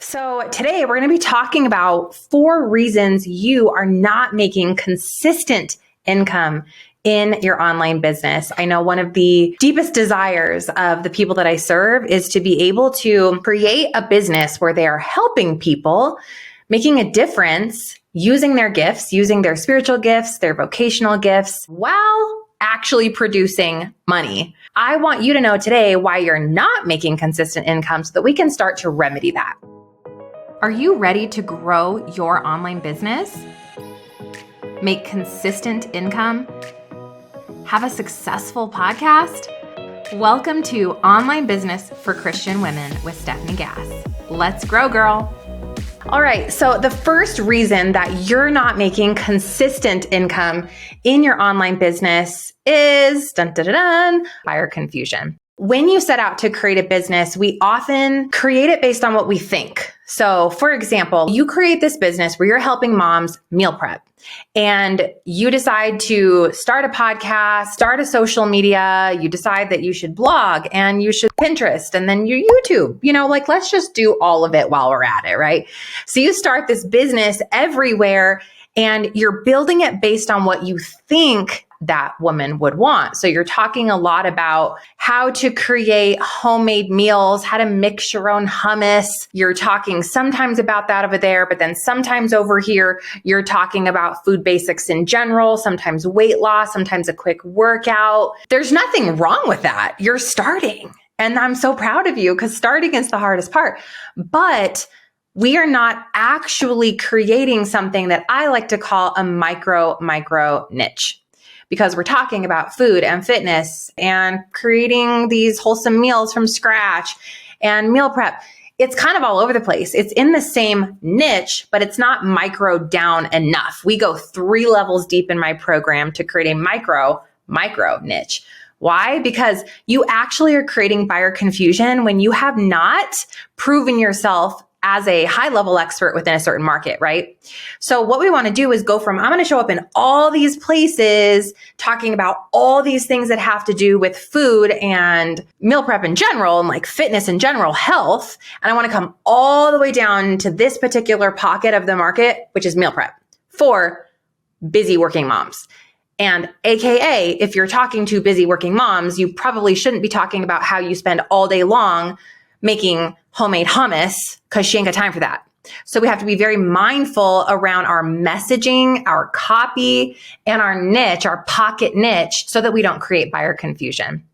So today we're going to be talking about 4 reasons you are not making consistent income in your online business. I know one of the deepest desires of the people that I serve is to be able to create a business where they are helping people, making a difference, using their gifts, using their spiritual gifts, their vocational gifts, while actually producing money. I want you to know today why you're not making consistent income so that we can start to remedy that. Are you ready to grow your online business? Make consistent income? Have a successful podcast? Welcome to Online Business for Christian Women with Stephanie Gass. Let's grow, girl. All right, so the first reason that you're not making consistent income in your online business is buyer confusion. When you set out to create a business, we often create it based on what we think. So for example, you create this business where you're helping moms meal prep and you decide to start a podcast, start a social media, you decide that you should blog and you should Pinterest and then your YouTube, let's just do all of it while we're at it, right? So you start this business everywhere and you're building it based on what you think that woman would want. So you're talking a lot about how to create homemade meals, how to mix your own hummus. You're talking sometimes about that over there, but then sometimes over here, you're talking about food basics in general, sometimes weight loss, sometimes a quick workout. There's nothing wrong with that. You're starting. And I'm so proud of you because starting is the hardest part. But we are not actually creating something that I like to call a micro niche. Because we're talking about food and fitness and creating these wholesome meals from scratch and meal prep. It's kind of all over the place. It's in the same niche, but it's not micro down enough. We go 3 levels deep in my program to create a micro niche. Why? Because you actually are creating buyer confusion when you have not proven yourself as a high-level expert within a certain market, right? So what we want to do is go from, I'm going to show up in all these places talking about all these things that have to do with food and meal prep in general and like fitness in general, health. And I want to come all the way down to this particular pocket of the market, which is meal prep for busy working moms. And AKA, if you're talking to busy working moms, you probably shouldn't be talking about how you spend all day long making homemade hummus because she ain't got time for that. So we have to be very mindful around our messaging, our copy, and our niche, our pocket niche, so that we don't create buyer confusion.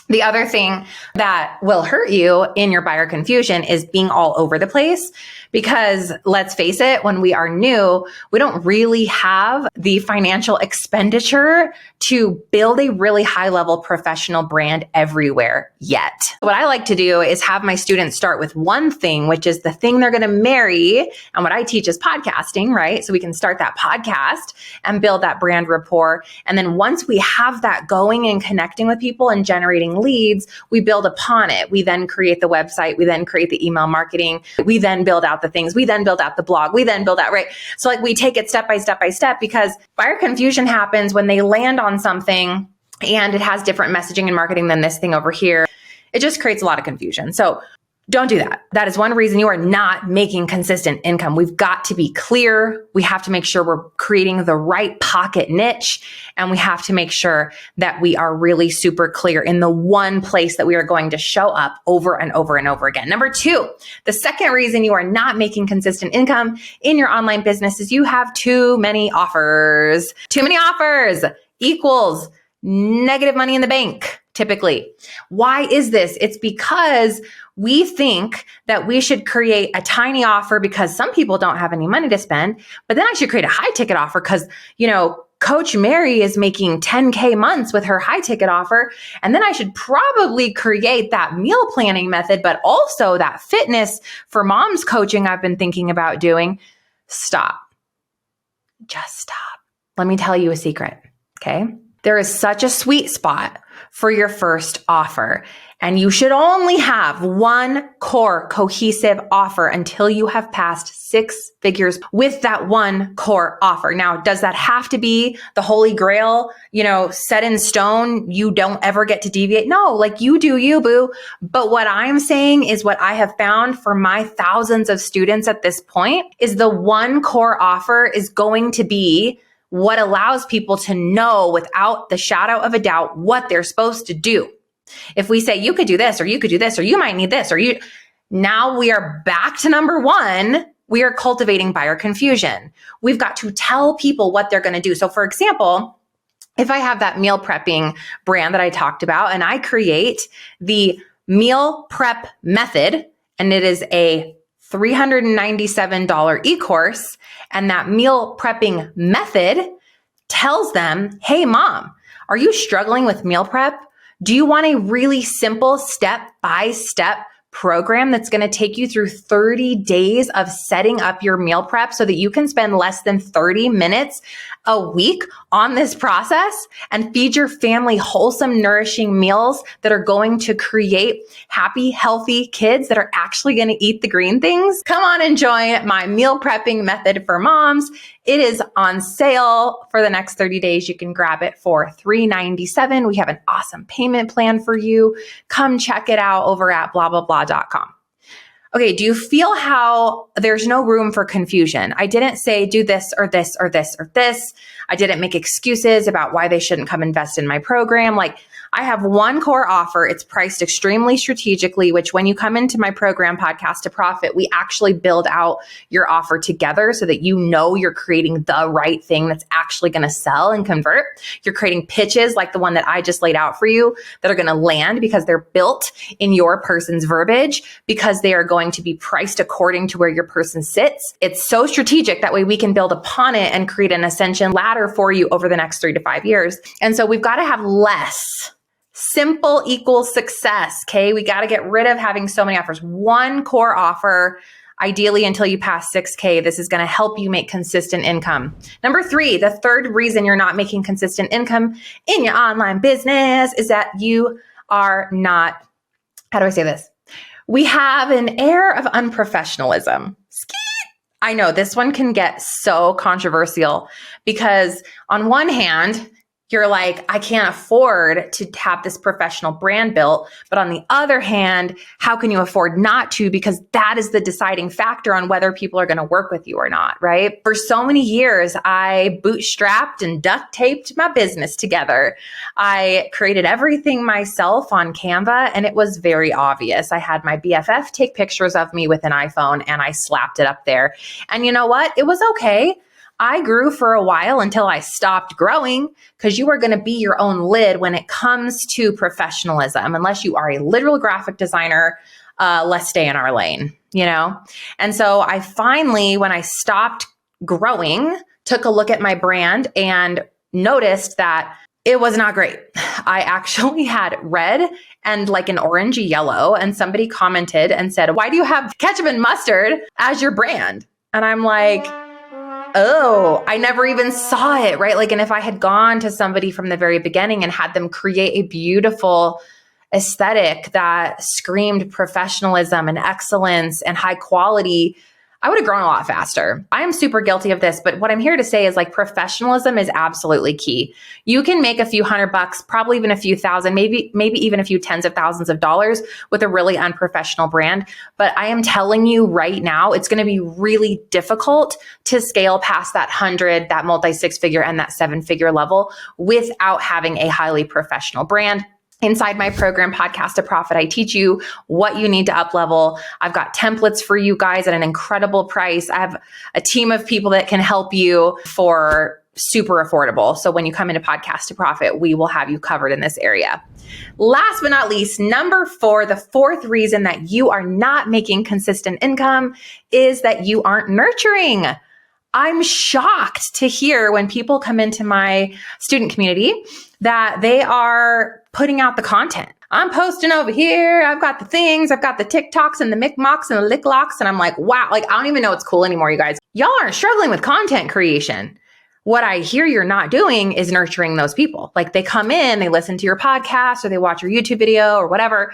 The other thing that will hurt you in your buyer confusion is being all over the place because let's face it, when we are new, we don't really have the financial expenditure to build a really high level professional brand everywhere yet. What I like to do is have my students start with one thing, which is the thing they're going to marry. And what I teach is podcasting, right? So we can start that podcast and build that brand rapport. And then once we have that going and connecting with people and generating leads, we build upon it. We then create the website. We then create the email marketing. We then build out the things. We then build out the blog. We then build out, right? So like we take it step by step by step because buyer confusion happens when they land on something and it has different messaging and marketing than this thing over here. It just creates a lot of confusion. So don't do that. That is one reason you are not making consistent income. We've got to be clear. We have to make sure we're creating the right pocket niche. And we have to make sure that we are really super clear in the one place that we are going to show up over and over and over again. Number 2, the second reason you are not making consistent income in your online business is you have too many offers. Too many offers equals negative money in the bank. Typically. Why is this? It's because we think that we should create a tiny offer because some people don't have any money to spend, but then I should create a high ticket offer because, Coach Mary is making 10K months with her high ticket offer. And then I should probably create that meal planning method, but also that fitness for moms coaching I've been thinking about doing. Stop. Just stop. Let me tell you a secret. Okay. There is such a sweet spot for your first offer. And you should only have one core cohesive offer until you have passed 6 figures with that one core offer. Now, does that have to be the holy grail, set in stone? You don't ever get to deviate? No, like you do you, boo. But what I'm saying is what I have found for my thousands of students at this point is the one core offer is going to be what allows people to know without the shadow of a doubt what they're supposed to do. If we say you could do this, or you could do this, or you might need this, now we are back to number 1. We are cultivating buyer confusion. We've got to tell people what they're going to do. So for example, if I have that meal prepping brand that I talked about and I create the meal prep method, and it is a $397 e-course, and that meal prepping method tells them, hey mom, are you struggling with meal prep? Do you want a really simple step-by-step program that's going to take you through 30 days of setting up your meal prep so that you can spend less than 30 minutes a week on this process and feed your family wholesome, nourishing meals that are going to create happy, healthy kids that are actually going to eat the green things? Come on and join my meal prepping method for moms. It is on sale for the next 30 days. You can grab it for $397. We have an awesome payment plan for you. Come check it out over at blablabla.com. Okay, do you feel how there's no room for confusion? I didn't say do this or this or this or this. I didn't make excuses about why they shouldn't come invest in my program. Like, I have one core offer. It's priced extremely strategically, which when you come into my program, Podcast to Profit, we actually build out your offer together so that you know you're creating the right thing that's actually going to sell and convert. You're creating pitches like the one that I just laid out for you that are going to land because they're built in your person's verbiage, because they are going to be priced according to where your person sits. It's so strategic. That way we can build upon it and create an ascension ladder for you over the next 3 to 5 years. And so we've got to have less. Simple equals success. Okay. We got to get rid of having so many offers. One core offer, ideally until you pass 6K. This is going to help you make consistent income. Number 3, the third reason you're not making consistent income in your online business is that you are not, how do I say this? We have an air of unprofessionalism. I know this one can get so controversial because on one hand, you're like, I can't afford to have this professional brand built. But on the other hand, how can you afford not to? Because that is the deciding factor on whether people are going to work with you or not, right? For so many years, I bootstrapped and duct taped my business together. I created everything myself on Canva, and it was very obvious. I had my BFF take pictures of me with an iPhone, and I slapped it up there. And you know what? It was okay. I grew for a while until I stopped growing, because you are going to be your own lid when it comes to professionalism. Unless you are a literal graphic designer, let's stay in our lane, And so I finally, when I stopped growing, took a look at my brand and noticed that it was not great. I actually had red and like an orangey yellow, and somebody commented and said, why do you have ketchup and mustard as your brand? And I'm like, oh, I never even saw it, right? Like, and if I had gone to somebody from the very beginning and had them create a beautiful aesthetic that screamed professionalism and excellence and high quality, I would have grown a lot faster. I am super guilty of this, but what I'm here to say is like professionalism is absolutely key. You can make a few $100, probably even a few thousand, maybe even a few tens of thousands of dollars with a really unprofessional brand. But I am telling you right now, it's going to be really difficult to scale past that 100, that multi-6 figure and that 7-figure level without having a highly professional brand. Inside my program, Podcast to Profit, I teach you what you need to up level. I've got templates for you guys at an incredible price. I have a team of people that can help you for super affordable. So when you come into Podcast to Profit, we will have you covered in this area. Last but not least, number 4, the fourth reason that you are not making consistent income is that you aren't nurturing. I'm shocked to hear when people come into my student community that they are putting out the content. I'm posting over here. I've got the things. I've got the TikToks and the McMoks and the LickLocks. And I'm like, wow, like I don't even know what's cool anymore, you guys. Y'all aren't struggling with content creation. What I hear you're not doing is nurturing those people. Like they come in, they listen to your podcast or they watch your YouTube video or whatever.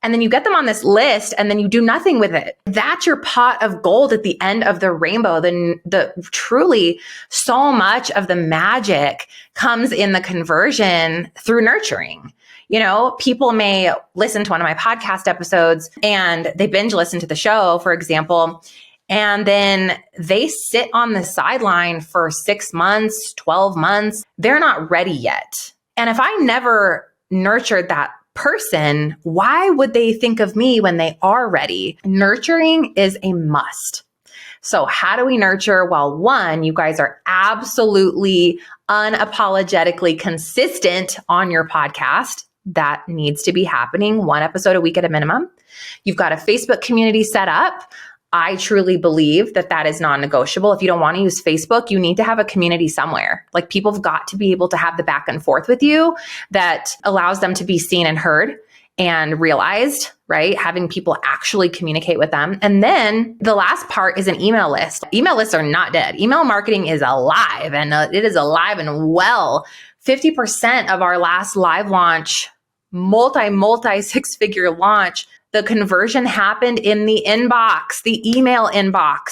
And then you get them on this list and then you do nothing with it. That's your pot of gold at the end of the rainbow. The truly so much of the magic comes in the conversion through nurturing. You know, people may listen to one of my podcast episodes and they binge listen to the show, for example, and then they sit on the sideline for 6 months, 12 months. They're not ready yet. And if I never nurtured that person, why would they think of me when they are ready? Nurturing is a must. So how do we nurture? Well, one, you guys are absolutely unapologetically consistent on your podcast. That needs to be happening 1 episode a week at a minimum. You've got a Facebook community set up. I truly believe that that is non-negotiable. If you don't want to use Facebook, you need to have a community somewhere. Like people have got to be able to have the back and forth with you that allows them to be seen and heard and realized, right? Having people actually communicate with them. And then the last part is an email list. Email lists are not dead. Email marketing is alive and it is alive and well. 50% of our last live launch, multi 6-figure launch, the conversion happened in the inbox, the email inbox.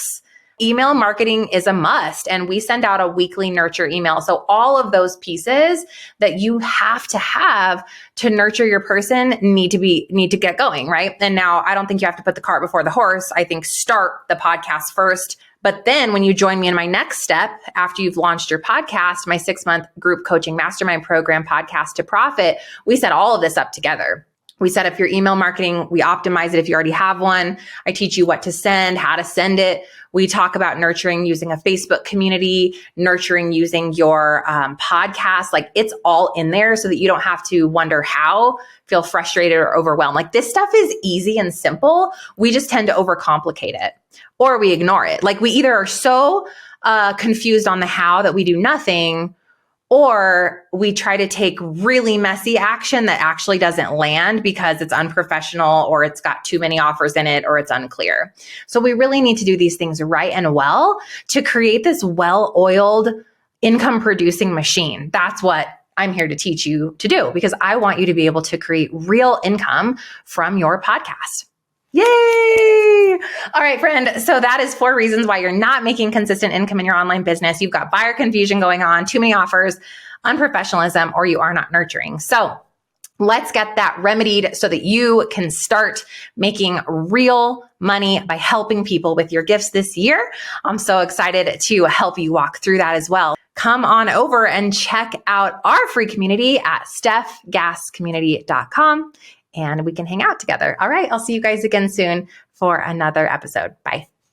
Email marketing is a must, and we send out a weekly nurture email. So all of those pieces that you have to nurture your person need to get going, right? And now I don't think you have to put the cart before the horse. I think start the podcast first. But then when you join me in my next step, after you've launched your podcast, my 6-month group coaching mastermind program, Podcast to Profit, we set all of this up together. We set up your email marketing. We optimize it if you already have one. I teach you what to send, how to send it. We talk about nurturing using a Facebook community, nurturing using your podcast. Like it's all in there so that you don't have to wonder how, feel frustrated or overwhelmed. Like this stuff is easy and simple. We just tend to overcomplicate it or we ignore it. Like we either are so confused on the how that we do nothing, or we try to take really messy action that actually doesn't land because it's unprofessional or it's got too many offers in it or it's unclear. So we really need to do these things right and well to create this well-oiled income producing machine. That's what I'm here to teach you to do because I want you to be able to create real income from your podcast. Yay! All right, friend. So that is 4 reasons why you're not making consistent income in your online business. You've got buyer confusion going on, too many offers, unprofessionalism, or you are not nurturing. So let's get that remedied so that you can start making real money by helping people with your gifts this year. I'm so excited to help you walk through that as well. Come on over and check out our free community at stephgasscommunity.com. And we can hang out together. All right. I'll see you guys again soon for another episode. Bye.